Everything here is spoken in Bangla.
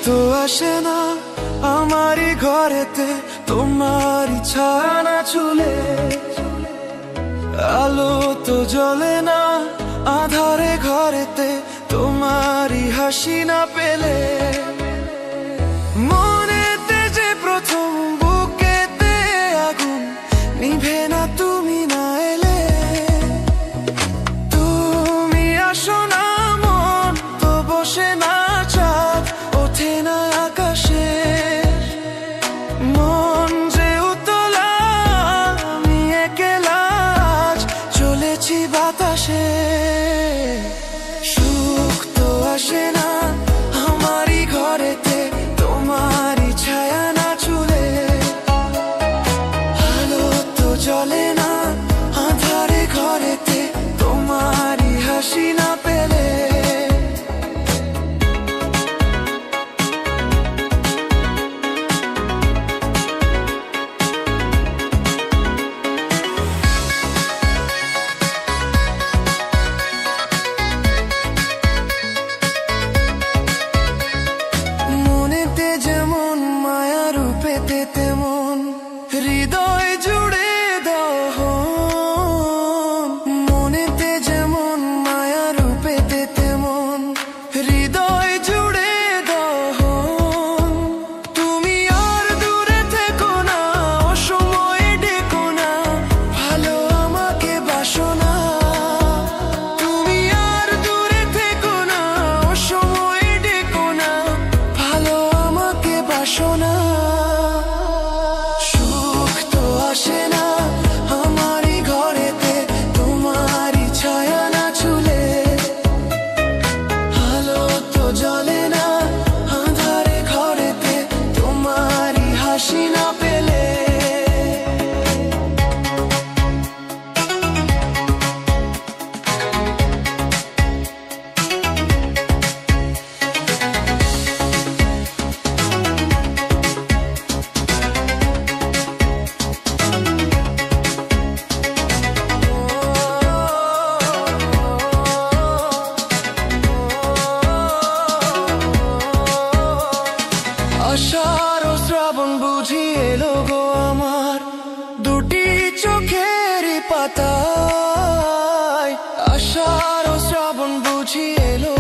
তো আসে না আমারই ঘরেতে তোমারই ছায়া না ছুলে, আলো তো জ্বলে না আধারে ঘরেতে তোমারই হাসি না পেলে। মনেতে যে প্রথম বুকেতে আগুন নিভে না তুমি না এলে, তুমি আসো না মন তো বসে না চাঁদ ওঠে না আকাশে। মন যে উতলা আমি একলা আজ চলেছি বাতাসে। সুখ তো আসে না আমারই ঘরেতে তোমারই ছায়া না ছুলে, আলো তো জ্বলে না আঁধারে ঘরেতে তোমারই হাসি না পেলে। মনেতে যেমন মায়া রূপেতে তেমন হৃদয় জুড়ে দহন। মনেতে যেমন মায়া রূপেতে তেমন হৃদয় জুড়ে দহন। তুমি আর দূরে থেকো না অসময়ে ডেকো না ভালো আমাকে বাসো না। তুমি আর দূরে থেকো না অসময়ে ডেকো না ভালো আমাকে বাসো না। সুখ তো আসে না আমারই ঘরেতে তোমারই ছায়া না ছুলে, আলো তো জ্বলে না আঁধারে ঘরেতে তোমারই হাসি না পেলে। আষাঢ় ও শ্রাবণ বুঝি এলো গো আমার দুটি চোখের পাতায়। আষাঢ় ও শ্রাবণ বুঝি এলো